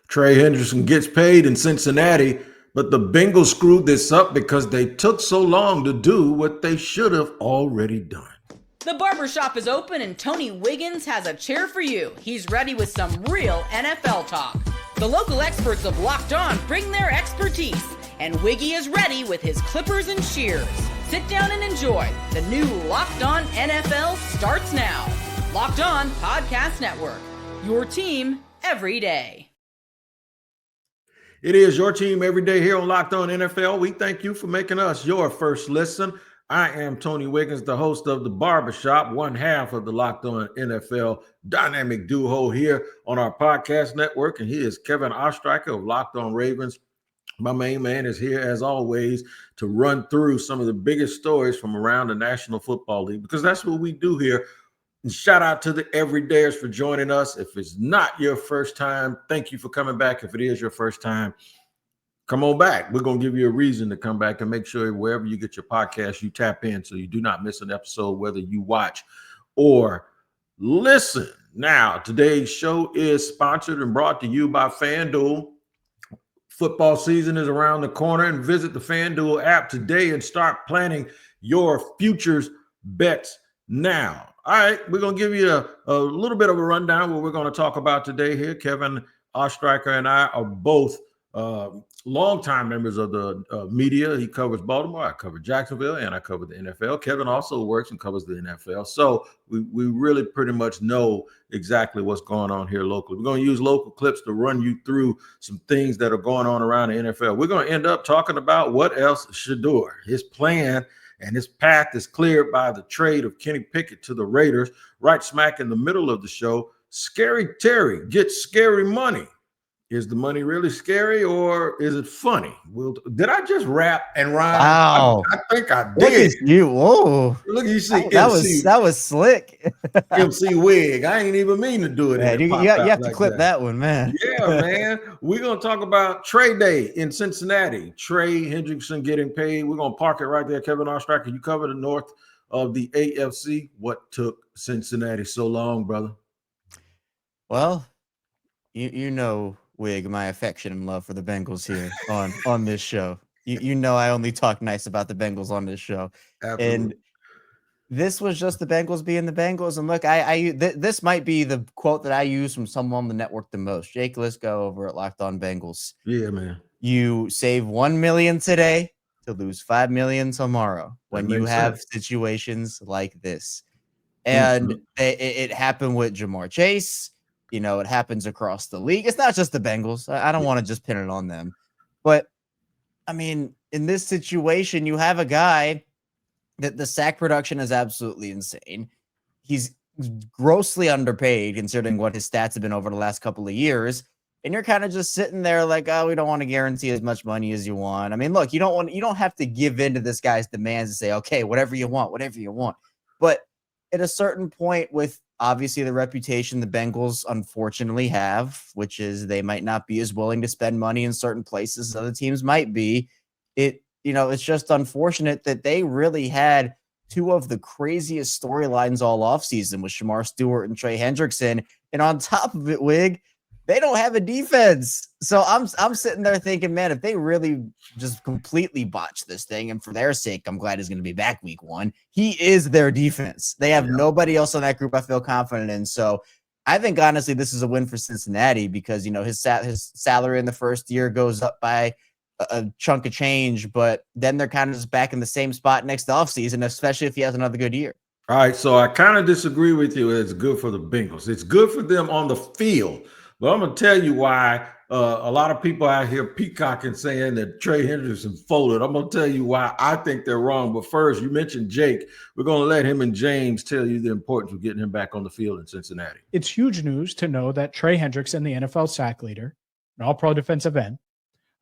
Trey Hendrickson gets paid in Cincinnati, but the Bengals screwed this up because they took so long to do what they should have already done. The barbershop is open and Tony Wiggins has a chair for you. He's ready with some real NFL talk. The local experts of Locked On bring their expertise, and Wiggy is ready with his clippers and shears. Sit down and enjoy. The new Locked On NFL starts now. Locked On Podcast Network. Your team every day. It is your team every day here on Locked On NFL. We thank you for making us your first listen. I am Tony Wiggins, the host of The Barbershop, one half of the Locked On NFL dynamic duo here on our podcast network. And he is Kevin Ostreicher of Locked On Ravens. My main man is here, as always, to run through some of the biggest stories from around the National Football League, because that's what we do here. And shout out to the everydayers for joining us. If it's not your first time, thank you for coming back. If it is your first time, come on back. We're going to give you a reason to come back, and make sure wherever you get your podcast, you tap in so you do not miss an episode, whether you watch or listen. Now, today's show is sponsored and brought to you by FanDuel. Football season is around the corner, and visit the FanDuel app today and start planning your futures bets now. All right, we're going to give you a little bit of a rundown what we're going to talk about today here. Kevin Ostreicher and I are both longtime members of the media. He covers Baltimore, I cover Jacksonville, and I cover the NFL. Kevin also works and covers the NFL. So we really pretty much know exactly what's going on here locally. We're going to use local clips to run you through some things that are going on around the NFL. We're going to end up talking about what else Shedeur, his plan and his path is cleared by the trade of Kenny Pickett to the Raiders. Right smack in the middle of the show, Scary Terry gets scary money. Is the money really scary, or is it funny? Did I just rap and rhyme? Wow. I think I did. Look at you. Whoa. Look, you see, that was slick. MC Wig. I ain't even mean to do it. Man, you have to clip that one, man. Yeah, man. We're going to talk about trade day in Cincinnati. Trey Hendrickson getting paid. We're going to park it right there. Kevin Ostreicher, you cover the north of the AFC. What took Cincinnati so long, brother? Well, you know, Wig, my affection and love for the Bengals here on this show. You know I only talk nice about the Bengals on this show. Absolutely. And this was just the Bengals being the Bengals. And look, this might be the quote that I use from someone on the network the most. Jake Lisco over at Locked On Bengals. Yeah, man. You save $1 million today to lose $5 million tomorrow when you have situations like this. And it happened with Jamar Chase. You know, it happens across the league. It's not just the Bengals. I don't want to just pin it on them. But, I mean, in this situation, you have a guy that the sack production is absolutely insane. He's grossly underpaid considering what his stats have been over the last couple of years. And you're kind of just sitting there like, oh, we don't want to guarantee as much money as you want. I mean, look, you don't have to give in to this guy's demands and say, okay, whatever you want. But at a certain point, with obviously the reputation the Bengals unfortunately have, which is they might not be as willing to spend money in certain places as other teams might be. It's just unfortunate that they really had two of the craziest storylines all offseason with Shamar Stewart and Trey Hendrickson. And on top of it, Wig, they don't have a defense. So I'm sitting there thinking, man, if they really just completely botch this thing, and for their sake, I'm glad he's going to be back week 1. He is their defense. They have nobody else on that group I feel confident in. So I think, honestly, this is a win for Cincinnati because, you know, his salary in the first year goes up by a chunk of change, but then they're kind of just back in the same spot next offseason, especially if he has another good year. All right, so I kind of disagree with you. It's good for the Bengals. It's good for them on the field. But I'm going to tell you why a lot of people out here peacocking saying that Trey Hendrickson folded. I'm going to tell you why I think they're wrong. But first, you mentioned Jake. We're going to let him and James tell you the importance of getting him back on the field in Cincinnati. It's huge news to know that Trey Hendrickson, the NFL sack leader, an all-pro defensive end,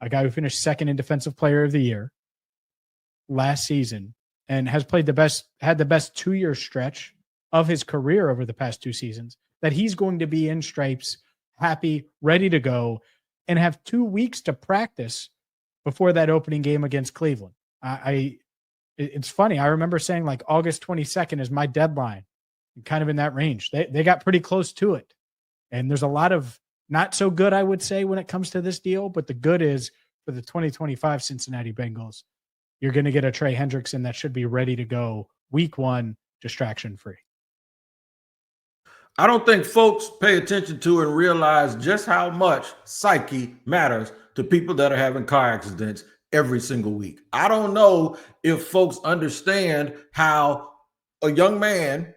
a guy who finished second in Defensive Player of the Year last season, and has had the best 2-year stretch of his career over the past 2 seasons, that he's going to be in stripes, happy, ready to go, and have 2 weeks to practice before that opening game against Cleveland. It's funny. I remember saying like August 22nd is my deadline, kind of in that range. They got pretty close to it. And there's a lot of not so good, I would say, when it comes to this deal. But the good is for the 2025 Cincinnati Bengals, you're going to get a Trey Hendrickson that should be ready to go week 1, distraction free. I don't think folks pay attention to and realize just how much psyche matters to people that are having car accidents every single week. I don't know if folks understand how a young man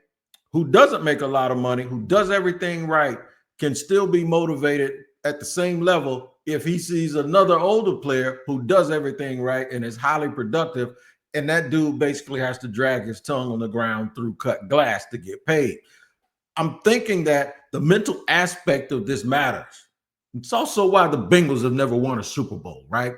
who doesn't make a lot of money, who does everything right, can still be motivated at the same level if he sees another older player who does everything right and is highly productive, and that dude basically has to drag his tongue on the ground through cut glass to get paid. I'm thinking that the mental aspect of this matters. It's also why the Bengals have never won a Super Bowl, right?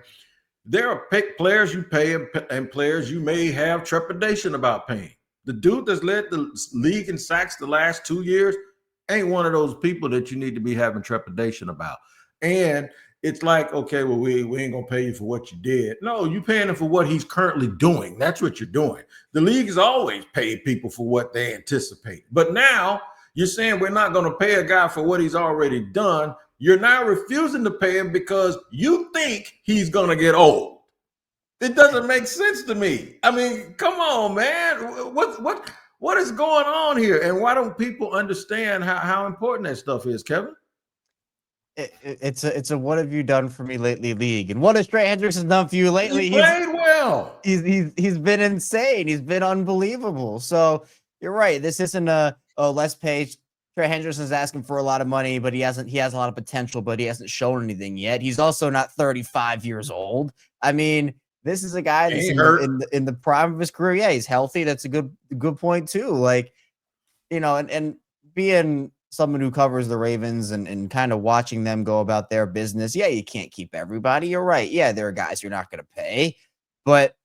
There are players you pay and players you may have trepidation about paying. The dude that's led the league in sacks the last 2 years ain't one of those people that you need to be having trepidation about. And it's like, okay, well, we ain't going to pay you for what you did. No, you're paying him for what he's currently doing. That's what you're doing. The league has always paid people for what they anticipate. But now you're saying we're not going to pay a guy for what he's already done. You're now refusing to pay him because you think he's going to get old. It doesn't make sense to me. I mean, come on, man. What is going on here? And why don't people understand how important that stuff is, Kevin? It's a what have you done for me lately league, and what has Trey Hendrickson done for you lately? He played well. He's been insane. He's been unbelievable. So you're right. This isn't let's pay. Trey Hendrickson's asking for a lot of money, but he has a lot of potential, but he hasn't shown anything yet. He's also not 35 years old. I mean, this is a guy that's in the prime of his career. Yeah, he's healthy. That's a good point too. Like, you know, and being someone who covers the Ravens and kind of watching them go about their business. Yeah, you can't keep everybody. You're right. Yeah, there are guys you're not going to pay. But,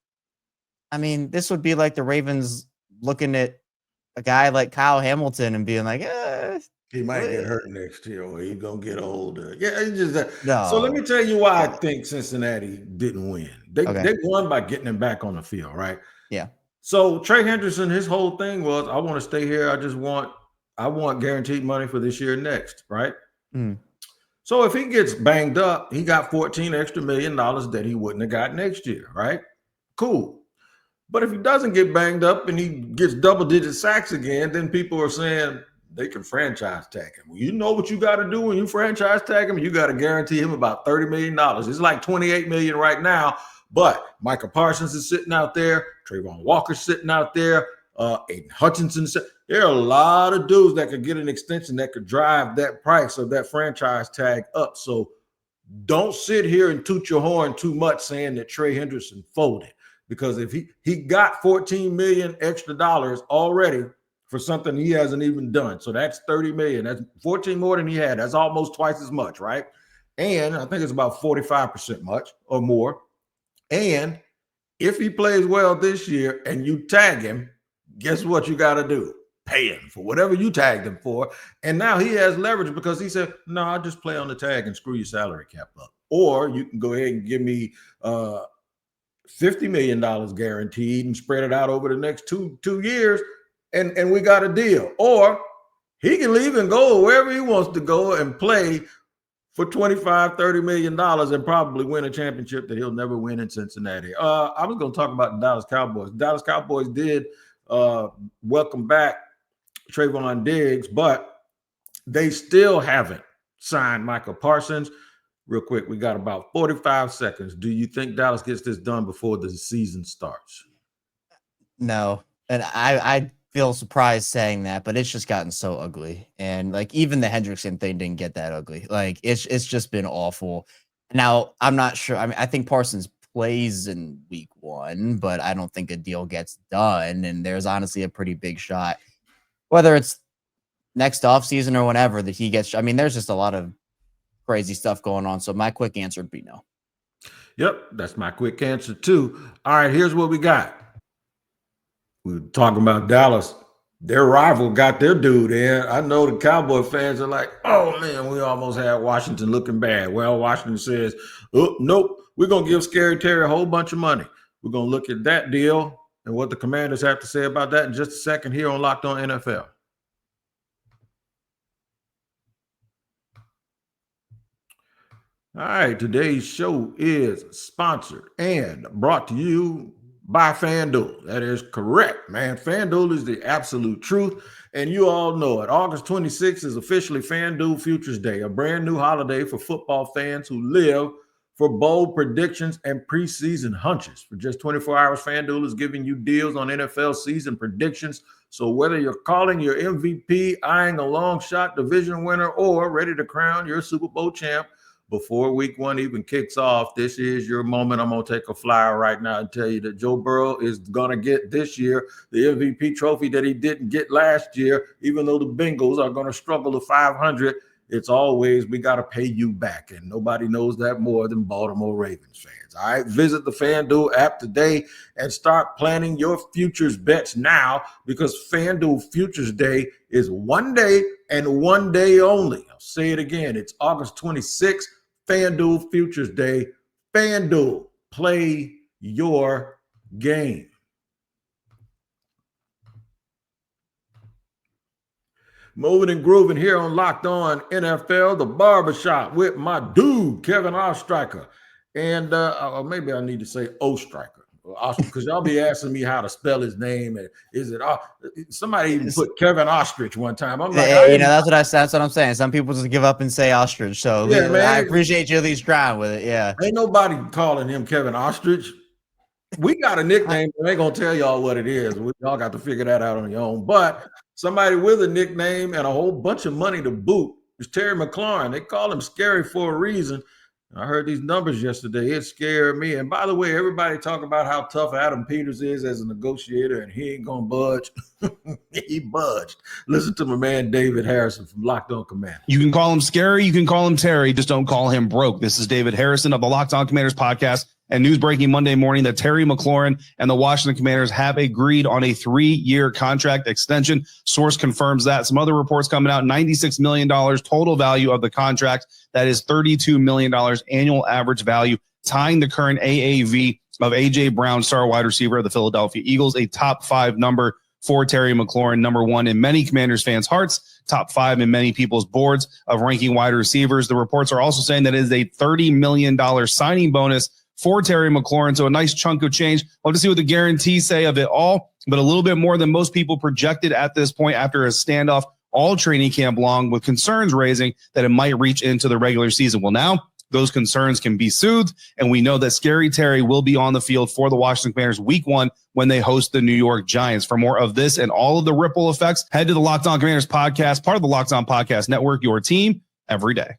I mean, this would be like the Ravens looking at a guy like Kyle Hamilton and being like, he might get hurt next year or he's going to get older. Yeah, it's just no. So let me tell you why I think Cincinnati didn't win. They won by getting him back on the field, right? Yeah. So Trey Hendrickson, his whole thing was, I want to stay here. I want guaranteed money for this year and next, right? Mm. So if he gets banged up, he got $14 extra million that he wouldn't have got next year, right? Cool. But if he doesn't get banged up and he gets double-digit sacks again, then people are saying they can franchise tag him. Well, you know what you got to do when you franchise tag him? You got to guarantee him about $30 million. It's like $28 million right now, but Micah Parsons is sitting out there. Trayvon Walker's sitting out there. Aiden Hutchinson. There are a lot of dudes that could get an extension that could drive that price of that franchise tag up. So don't sit here and toot your horn too much saying that Trey Hendrickson folded, because if he got $14 million extra dollars already for something he hasn't even done. So that's $30 million. That's 14 more than he had. That's almost twice as much, right? And I think it's about 45% much or more. And if he plays well this year and you tag him, guess what you got to do? Pay him for whatever you tagged him for. And now he has leverage because he said, no, I'll just play on the tag and screw your salary cap up. Or you can go ahead and give me $50 million guaranteed and spread it out over the next two years, and we got a deal. Or he can leave and go wherever he wants to go and play for $25-30 million and probably win a championship that he'll never win in Cincinnati. I was going to talk about the Dallas Cowboys. The Dallas Cowboys did welcome back Trayvon Diggs, but they still haven't signed Michael Parsons. Real quick, we got about 45 seconds. Do you think Dallas gets this done before the season starts? No. And I feel surprised saying that, but it's just gotten so ugly. And like even the Hendrickson thing didn't get that ugly. Like it's just been awful. Now, I'm not sure. I mean, I think Parsons plays in week 1, but I don't think a deal gets done. And there's honestly a pretty big shot, whether it's next offseason or whenever, that he gets. I mean, there's just a lot of crazy stuff going on. So my quick answer would be no. Yep, that's my quick answer too. All right, here's what we got. We were talking about Dallas. Their rival got their dude in. I know the Cowboy fans are like, oh, man, we almost had Washington looking bad. Well, Washington says, oh, nope, we're going to give Scary Terry a whole bunch of money. We're going to look at that deal and what the Commanders have to say about that in just a second here on Locked On NFL. All right, today's show is sponsored and brought to you by FanDuel. That is correct, man. FanDuel is the absolute truth, and you all know it. August 26th is officially FanDuel Futures Day, a brand new holiday for football fans who live for bold predictions and preseason hunches. For just 24 hours, FanDuel is giving you deals on NFL season predictions. So whether you're calling your MVP, eyeing a long shot division winner, or ready to crown your Super Bowl champ, before week one even kicks off, this is your moment. I'm going to take a flyer right now and tell you that Joe Burrow is going to get this year the MVP trophy that he didn't get last year, even though the Bengals are going to struggle to 500. It's always, we got to pay you back. And nobody knows that more than Baltimore Ravens fans. All right, visit the FanDuel app today and start planning your futures bets now, because FanDuel Futures Day is one day and one day only. I'll say it again. It's August 26th. FanDuel Futures Day. FanDuel, play your game. Moving and grooving here on Locked On NFL, the barbershop with my dude, Kevin Ostreicher. And maybe I need to say Ostreicher, because y'all be asking me how to spell his name. And is it somebody even put Kevin Ostrich one time? I'm like, that's what I'm saying. Some people just give up and say Ostrich. So yeah, man, I appreciate you at least trying with it. Yeah, ain't nobody calling him Kevin Ostrich. We got a nickname, but I ain't gonna tell y'all what it is. Y'all got to figure that out on your own. But somebody with a nickname and a whole bunch of money to boot is Terry McLaurin. They call him Scary for a reason. I heard these numbers yesterday. It scared me. And by the way, everybody talk about how tough Adam Peters is as a negotiator, and he ain't gonna budge. He budged. Listen to my man David Harrison from Locked On Commanders. You can call him Scary. You can call him Terry. Just don't call him broke. This is David Harrison of the Locked On Commanders podcast. And news breaking Monday morning that Terry McLaurin and the Washington Commanders have agreed on a 3-year contract extension. Source confirms that. Some other reports coming out, $96 million total value of the contract. That is $32 million annual average value, tying the current AAV of A.J. Brown, star wide receiver of the Philadelphia Eagles, a top 5 number for Terry McLaurin, number 1 in many Commanders fans' hearts, top 5 in many people's boards of ranking wide receivers. The reports are also saying that it is a $30 million signing bonus for Terry McLaurin, so a nice chunk of change. We'll have to see what the guarantees say of it all, but a little bit more than most people projected at this point after a standoff all training camp long, with concerns raising that it might reach into the regular season. Well, now those concerns can be soothed, and we know that Scary Terry will be on the field for the Washington Commanders week 1 when they host the New York Giants. For more of this and all of the ripple effects, head to the Locked On Commanders podcast, part of the Locked On Podcast Network, your team every day.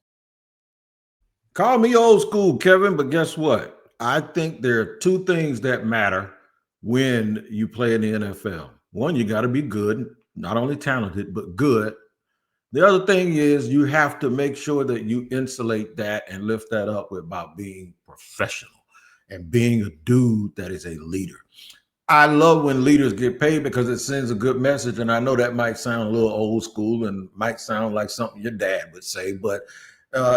Call me old school, Kevin, but guess what? I think there are 2 things that matter when you play in the NFL. One, you got to be good, not only talented, but good. The other thing is you have to make sure that you insulate that and lift that up about being professional and being a dude that is a leader. I love when leaders get paid because it sends a good message. And I know that might sound a little old school and might sound like something your dad would say, but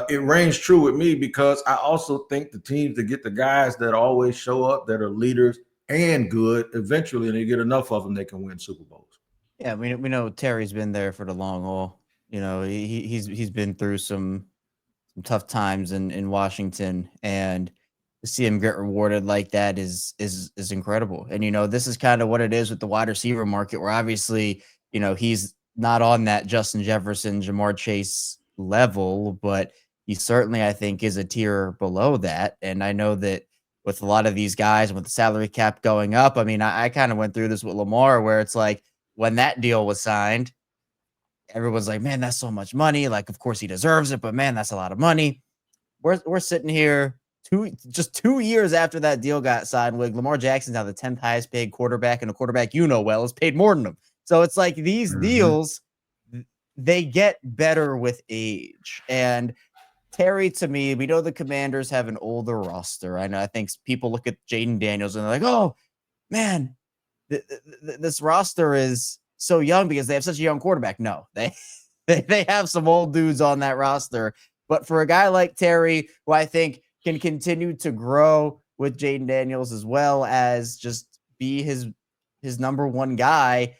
it reigns true with me, because I also think the teams that get the guys that always show up, that are leaders and good, eventually, and they get enough of them, they can win Super Bowls. Yeah, we know Terry's been there for the long haul. You know, he's been through some tough times in Washington, and to see him get rewarded like that is incredible. And, you know, this is kind of what it is with the wide receiver market, where obviously, you know, he's not on that Justin Jefferson, Jamar Chase level, but he certainly, I think, is a tier below that. And I know that with a lot of these guys, with the salary cap going up, I mean, I kind of went through this with Lamar, where it's like when that deal was signed, everyone's like, man, that's so much money. Like, of course he deserves it, but man, that's a lot of money. We're sitting here just 2 years after that deal got signed. With Lamar Jackson's now the 10th highest paid quarterback, and a quarterback, you know, well, is paid more than him. So it's like these deals, they get better with age. And Terry, to me, we know the Commanders have an older roster. I think people look at Jaden Daniels and they're like, oh, man, this roster is so young because they have such a young quarterback. No, they have some old dudes on that roster. But for a guy like Terry, who I think can continue to grow with Jaden Daniels as well as just be his number 1 guy,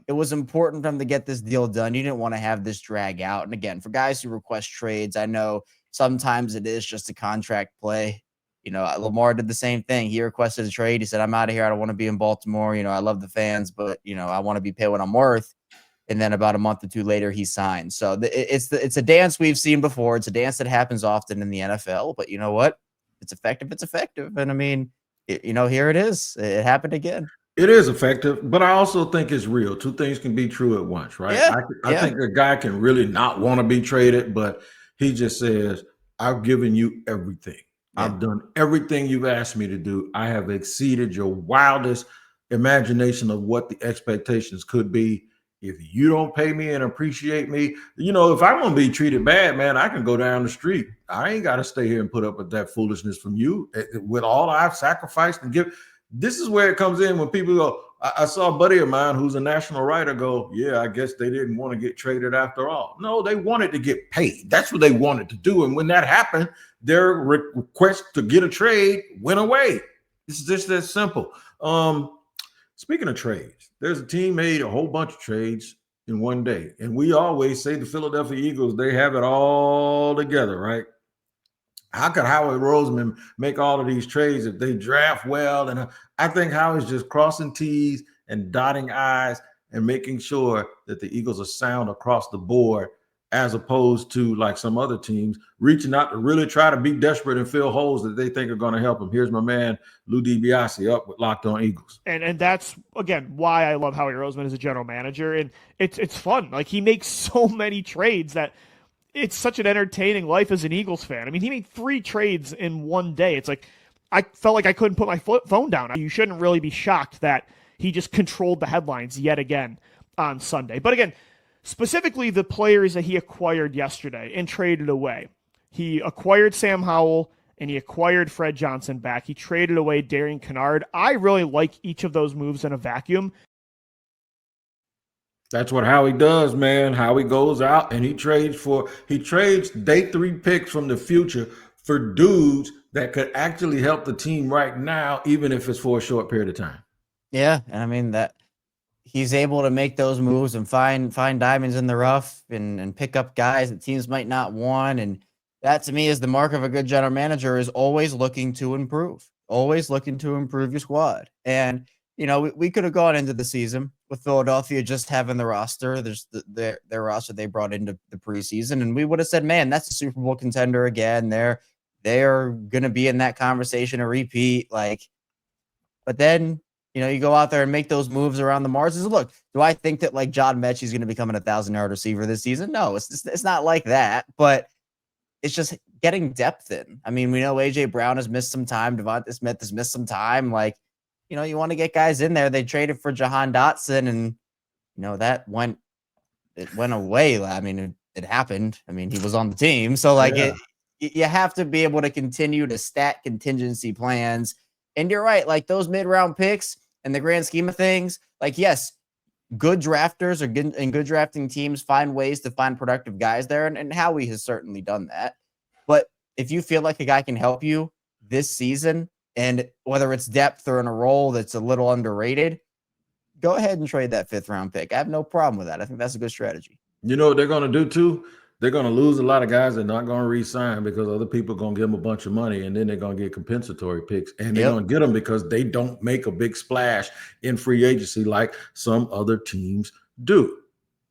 it was important for him to get this deal done. You didn't want to have this drag out. And again, for guys who request trades, I know sometimes it is just a contract play. Lamar did the same thing. He requested a trade. He said, I'm out of here. I don't want to be in Baltimore. I love the fans, but, I want to be paid what I'm worth. And then about a month or two later, he signed. So it's a dance we've seen before. It's a dance that happens often in the NFL. But you know what? It's effective. It's effective. And I mean, here it is. It happened again. It is effective, but I also think it's real. Two things can be true at once, right? Yeah, I think a guy can really not want to be traded, but he just says, I've given you everything. Yeah. I've done everything you've asked me to do. I have exceeded your wildest imagination of what the expectations could be. If you don't pay me and appreciate me, if I'm going to be treated bad, man, I can go down the street. I ain't got to stay here and put up with that foolishness from you with all I've sacrificed and give. This is where it comes in when people go, I saw a buddy of mine who's a national writer go, yeah, I guess they didn't want to get traded after all. No, they wanted to get paid. That's what they wanted to do. And when that happened, their request to get a trade went away. It's just that simple. Speaking of trades, there's a team made a whole bunch of trades in one day. And we always say the Philadelphia Eagles, they have it all together, right? How could Howie Roseman make all of these trades if they draft well? And I think Howie's just crossing T's and dotting I's and making sure that the Eagles are sound across the board, as opposed to like some other teams reaching out to really try to be desperate and fill holes that they think are going to help them. Here's my man, Lou DiBiase, up with Locked On Eagles. And that's, again, why I love Howie Roseman as a general manager. And it's fun. Like, he makes so many trades that it's such an entertaining life as an Eagles fan. I mean, he made 3 trades in one day. It's like, I felt like I couldn't put my phone down. You shouldn't really be shocked that he just controlled the headlines yet again on Sunday. But again, specifically the players that he acquired yesterday and traded away. He acquired Sam Howell and he acquired Fred Johnson back. He traded away Darian Kennard. I really like each of those moves in a vacuum. That's what Howie does, man. Howie goes out and he trades day 3 picks from the future for dudes that could actually help the team right now, even if it's for a short period of time. Yeah, and I mean that he's able to make those moves and find diamonds in the rough and pick up guys that teams might not want. And that to me is the mark of a good general manager, is always looking to improve, your squad. And we could have gone into the season with Philadelphia just having the roster. There's their roster they brought into the preseason, and we would have said, man, that's a Super Bowl contender again. They're going to be in that conversation, a repeat. But then, you go out there and make those moves around the margins. Look, do I think that John Mechie's going to become an 1,000-yard receiver this season? No, it's not like that, but it's just getting depth in. I mean, we know A.J. Brown has missed some time. Devonta Smith has missed some time. You want to get guys in there. They traded for Jahan Dotson, and that went away. I mean, it happened. I mean, he was on the team, so you have to be able to continue to stack contingency plans. And you're right, those mid-round picks in the grand scheme of things, yes, good drafters and good drafting teams find ways to find productive guys there, and Howie has certainly done that. But if you feel like a guy can help you this season, and whether it's depth or in a role that's a little underrated, go ahead and trade that 5th-round pick. I have no problem with that. I think that's a good strategy. You know what they're going to do too? They're going to lose a lot of guys that are not going to re-sign because other people are going to give them a bunch of money, and then they're going to get compensatory picks, and they're going to get them because they don't make a big splash in free agency like some other teams do.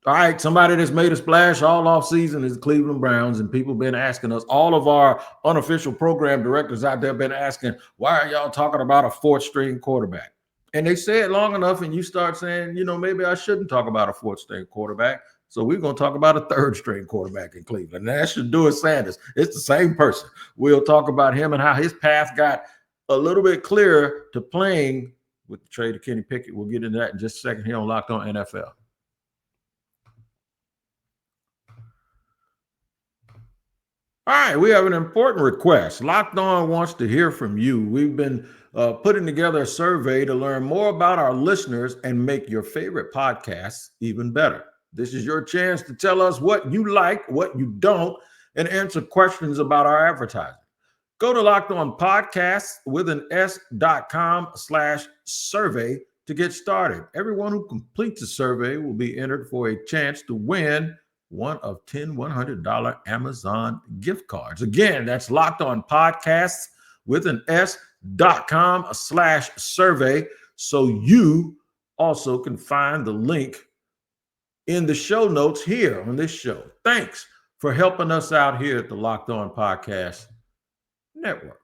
All right, somebody that's made a splash all off season is the Cleveland Browns, and people been asking us, all of our unofficial program directors out there been asking, why are y'all talking about a 4th-string quarterback? And they say it long enough, and you start saying, maybe I shouldn't talk about a 4th-string quarterback. So we're going to talk about a 3rd-string quarterback in Cleveland. And that's Shedeur Sanders. It's the same person. We'll talk about him and how his path got a little bit clearer to playing with the trade of Kenny Pickett. We'll get into that in just a second here on Locked On NFL. All right, we have an important request. Locked On wants to hear from you. We've been putting together a survey to learn more about our listeners and make your favorite podcasts even better. This is your chance to tell us what you like, what you don't, and answer questions about our advertising. Go to Locked On Podcasts with an s.com/survey to get started. Everyone who completes the survey will be entered for a chance to win one of 10 $100 Amazon gift cards. Again, that's Locked On Podcasts with an S.com/survey. So you also can find the link in the show notes here on this show. Thanks for helping us out here at the Locked On Podcast Network.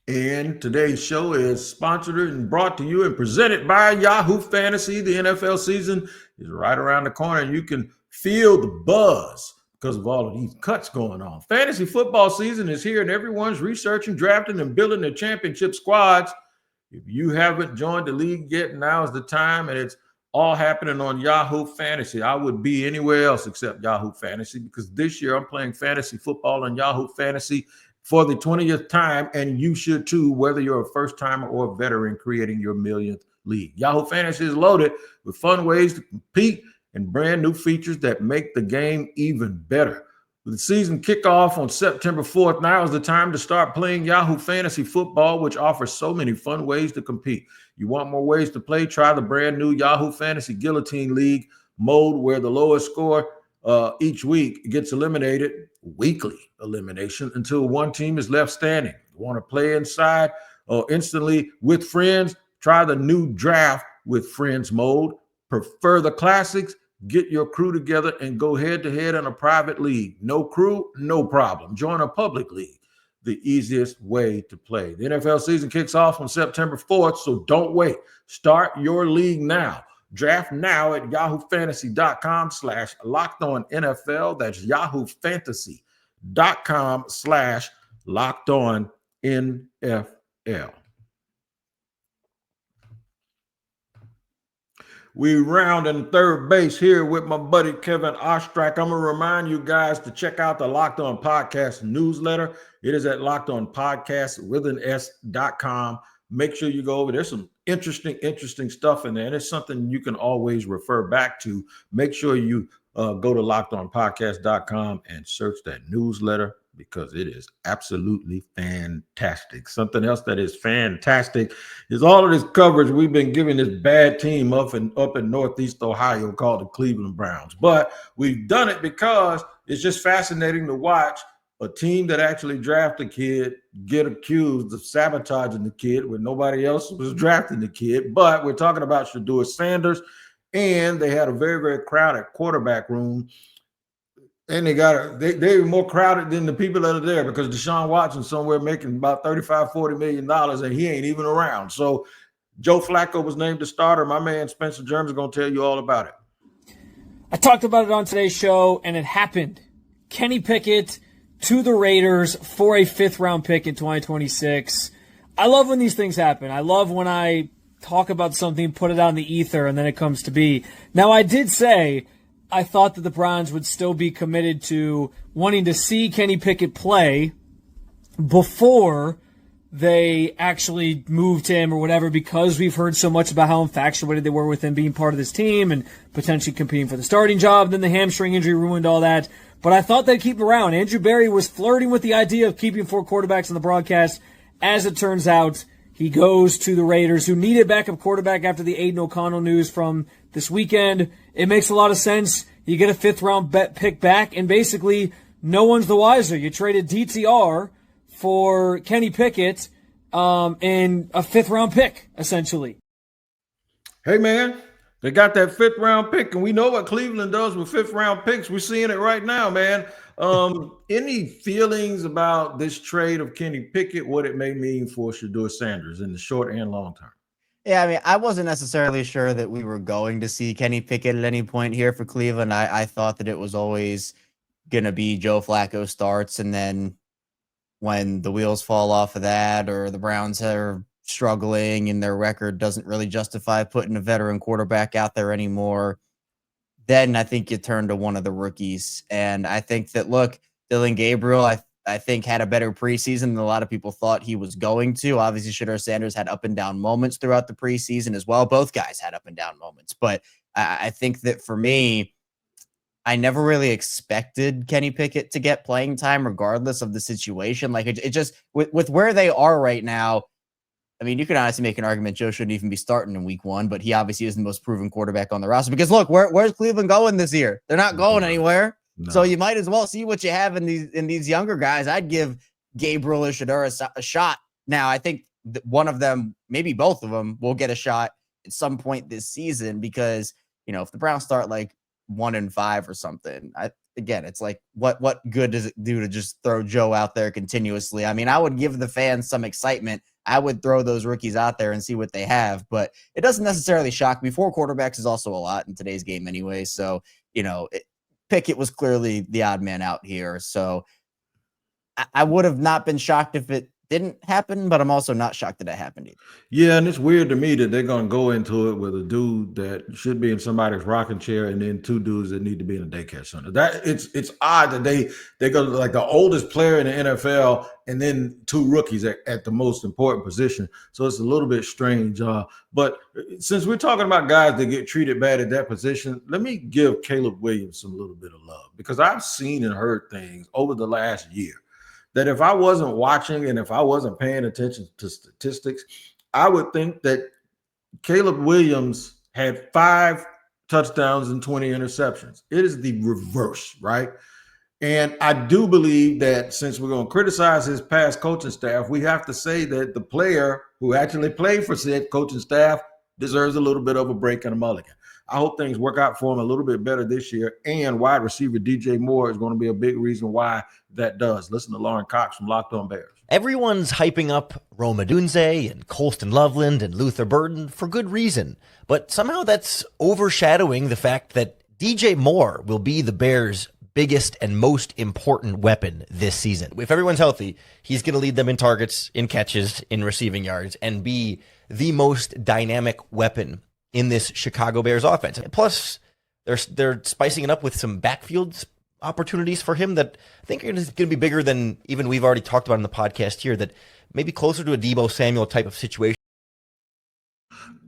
And today's show is sponsored and brought to you and presented by Yahoo Fantasy. The NFL season is right around the corner, and you can feel the buzz because of all of these cuts going on. Fantasy football season is here, and everyone's researching, drafting, and building their championship squads. If you haven't joined the league yet, now is the time, and it's all happening on Yahoo Fantasy. I would be anywhere else except Yahoo Fantasy because this year I'm playing fantasy football on Yahoo Fantasy for the 20th time, and you should too, whether you're a first-timer or a veteran creating your millionth league. Yahoo Fantasy is loaded with fun ways to compete and brand new features that make the game even better. With the season kickoff on September 4th, now is the time to start playing Yahoo Fantasy Football, which offers so many fun ways to compete. You want more ways to play? Try the brand new Yahoo Fantasy Guillotine League mode, where the lowest score each week gets eliminated, weekly elimination, until one team is left standing. You want to play inside or instantly with friends? Try the new Draft with Friends mode. Prefer the classics? Get your crew together and go head-to-head in a private league. No crew, no problem. Join a public league, the easiest way to play. The NFL season kicks off on September 4th, so don't wait. Start your league now. Draft now at yahoofantasy.com/lockedonnfl. That's yahoofantasy.com/lockedonnfl. We round in third base here with my buddy Kevin Ostreicher. I'm going to remind you guys to check out the Locked On Podcast newsletter. It is at lockedonpodcast.com. Make sure you go over. There's some interesting stuff in there, and it's something you can always refer back to. Make sure you go to lockedonpodcast.com and search that newsletter because it is absolutely fantastic. Something else that is fantastic is all of this coverage we've been giving this bad team up in Northeast Ohio called the Cleveland Browns. But we've done it because it's just fascinating to watch a team that actually drafted a kid get accused of sabotaging the kid when nobody else was drafting the kid. But we're talking about Shedeur Sanders, and they had a very, very crowded quarterback room. And they were more crowded than the people that are there because Deshaun Watson's somewhere making about $35-40 million, and he ain't even around. So Joe Flacco was named the starter. My man Spencer Jones is going to tell you all about it. I talked about it on today's show, and it happened. Kenny Pickett to the Raiders for a 5th-round pick in 2026. I love when these things happen. I love when I talk about something, put it out in the ether, and then it comes to be. Now, I did say I thought that the Browns would still be committed to wanting to see Kenny Pickett play before they actually moved him or whatever, because we've heard so much about how infatuated they were with him being part of this team and potentially competing for the starting job. Then the hamstring injury ruined all that. But I thought they'd keep him around. Andrew Berry was flirting with the idea of keeping 4 quarterbacks on the broadcast. As it turns out, he goes to the Raiders, who needed backup quarterback after the Aiden O'Connell news from this weekend. It makes a lot of sense. You get a 5th-round pick back, and basically no one's the wiser. You traded DTR for Kenny Pickett and a 5th-round pick, essentially. Hey, man, they got that 5th-round pick, and we know what Cleveland does with 5th-round picks. We're seeing it right now, man. Any feelings about this trade of Kenny Pickett, what it may mean for Shedeur Sanders in the short and long term? Yeah, I mean, I wasn't necessarily sure that we were going to see Kenny Pickett at any point here for Cleveland. I thought that it was always going to be Joe Flacco starts, and then when the wheels fall off of that, or the Browns are struggling and their record doesn't really justify putting a veteran quarterback out there anymore, then I think you turn to one of the rookies. And I think that, look, Dylan Gabriel, I think had a better preseason than a lot of people thought he was going to. Obviously, Shedeur Sanders had up and down moments throughout the preseason as well. Both guys had up and down moments. But I think that for me, I never really expected Kenny Pickett to get playing time regardless of the situation. Like it just with where they are right now, I mean, you could honestly make an argument Joe shouldn't even be starting in week 1, but he obviously is the most proven quarterback on the roster. Because look, where's Cleveland going this year? They're not going anywhere. No. So you might as well see what you have in these younger guys. I'd give Gabriel or Shedeur a shot. Now, I think one of them, maybe both of them, will get a shot at some point this season because, if the Browns start like 1-5 or something, again, it's like, what good does it do to just throw Joe out there continuously? I mean, I would give the fans some excitement. I would throw those rookies out there and see what they have, but it doesn't necessarily shock me. 4 quarterbacks is also a lot in today's game anyway. So, Pickett was clearly the odd man out here. So I would have not been shocked if it didn't happen, but I'm also not shocked that it happened either. Yeah, and it's weird to me that they're going to go into it with a dude that should be in somebody's rocking chair and then 2 dudes that need to be in a daycare center. That it's odd that they go like the oldest player in the NFL and then 2 rookies at the most important position. So it's a little bit strange. But since we're talking about guys that get treated bad at that position, let me give Caleb Williams some little bit of love because I've seen and heard things over the last year that if I wasn't watching and if I wasn't paying attention to statistics, I would think that Caleb Williams had 5 touchdowns and 20 interceptions. It is the reverse, right? And I do believe that since we're going to criticize his past coaching staff, we have to say that the player who actually played for said coaching staff deserves a little bit of a break and a mulligan. I hope things work out for him a little bit better this year. And wide receiver DJ Moore is going to be a big reason why that does. Listen to Lauren Cox from Locked On Bears. Everyone's hyping up Rome Odunze and Colston Loveland and Luther Burden for good reason. But somehow that's overshadowing the fact that DJ Moore will be the Bears' biggest and most important weapon this season. If everyone's healthy, he's going to lead them in targets, in catches, in receiving yards, and be the most dynamic weapon in this Chicago Bears offense. Plus, they're spicing it up with some backfield opportunities for him that I think are going to be bigger than even we've already talked about in the podcast here, that maybe closer to a Deebo Samuel type of situation.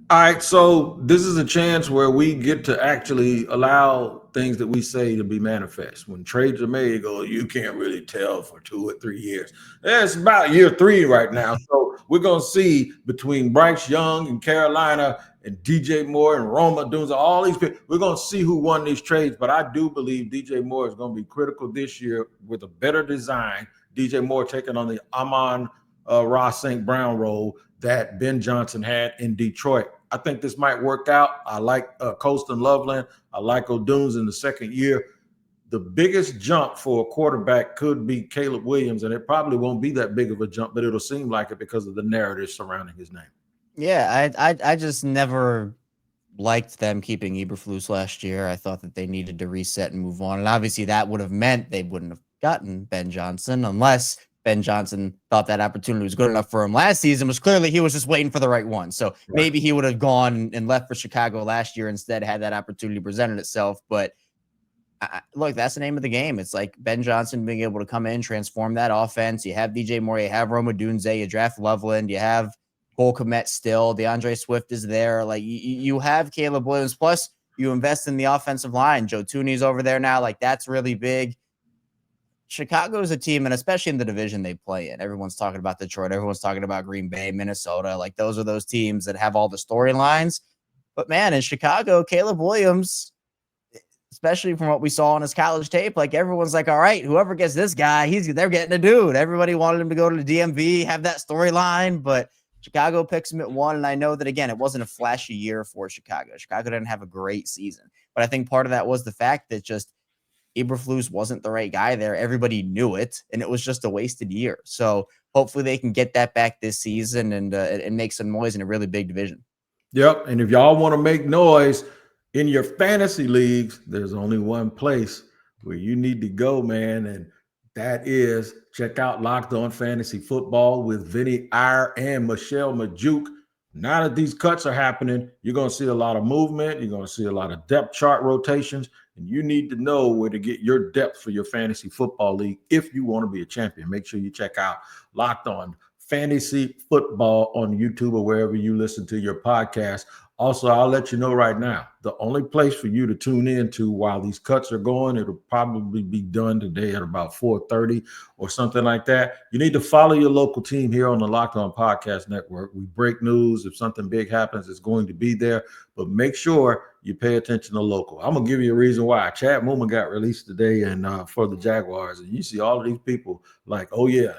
All right, so this is a chance where we get to actually allow things that we say to be manifest. When trades are made, you can't really tell for 2 or 3 years. It's about year 3 right now. So we're going to see between Bryce Young and Carolina and DJ Moore and Roma Odunze, all these people, we're going to see who won these trades. But I do believe DJ Moore is going to be critical this year with a better design. DJ Moore taking on the Amon-Ra St. Brown role that Ben Johnson had in Detroit. I think this might work out. I like Colston Loveland. I like Odunze in the second year. The biggest jump for a quarterback could be Caleb Williams, and it probably won't be that big of a jump, but it'll seem like it because of the narrative surrounding his name. Yeah, I just never liked them keeping Eberflus last year. I thought that they needed to reset and move on, and obviously that would have meant they wouldn't have gotten Ben Johnson unless Ben Johnson thought that opportunity was good enough for him last season. Was clearly he was just waiting for the right one. So maybe he would have gone and left for Chicago last year instead, had that opportunity presented itself. But look, that's the name of the game. It's like Ben Johnson being able to come in, transform that offense. You have DJ Moore, you have Rome Odunze, you draft Loveland, you have Cole Kmet still, DeAndre Swift is there. Like you have Caleb Williams, plus you invest in the offensive line. Joe Tooney's over there now. Like that's really big. Chicago is a team, and especially in the division they play in. Everyone's talking about Detroit. Everyone's talking about Green Bay, Minnesota. Like those are those teams that have all the storylines. But man, in Chicago, Caleb Williams, especially from what we saw on his college tape, like everyone's like, all right, whoever gets this guy, they're getting a dude. Everybody wanted him to go to the DMV, have that storyline, but Chicago picks him at 1. And I know that, again, it wasn't a flashy year for Chicago. Chicago didn't have a great season. But I think part of that was the fact that just Eberflus wasn't the right guy there. Everybody knew it, and it was just a wasted year. So hopefully they can get that back this season and make some noise in a really big division. Yep. And if y'all want to make noise in your fantasy leagues, there's only one place where you need to go, man. And that is check out Locked On Fantasy Football with Vinny Iyer and Michelle Majuk. Now that these cuts are happening, you're going to see a lot of movement. You're going to see a lot of depth chart rotations. And you need to know where to get your depth for your fantasy football league if you want to be a champion. Make sure you check out Locked On Fantasy Football on YouTube or wherever you listen to your podcast. Also, I'll let you know right now, the only place for you to tune in to while these cuts are going, it'll probably be done today at about 4:30 or something like that. You need to follow your local team here on the Locked On Podcast Network. We break news. If something big happens, it's going to be there. But make sure you pay attention to local. I'm going to give you a reason why. Chad Muma got released today and for the Jaguars. And you see all of these people like, oh, yeah,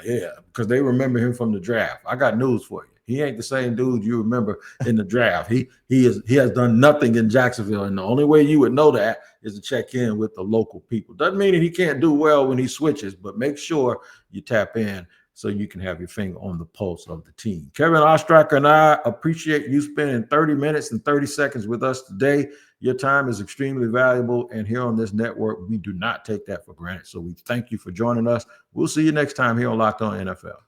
because they remember him from the draft. I got news for you. He ain't the same dude you remember in the draft. He has done nothing in Jacksonville, and the only way you would know that is to check in with the local people. Doesn't mean that he can't do well when he switches, but make sure you tap in so you can have your finger on the pulse of the team. Kevin Ostreicher and I appreciate you spending 30 minutes and 30 seconds with us today. Your time is extremely valuable, and here on this network, we do not take that for granted. So we thank you for joining us. We'll see you next time here on Locked On NFL.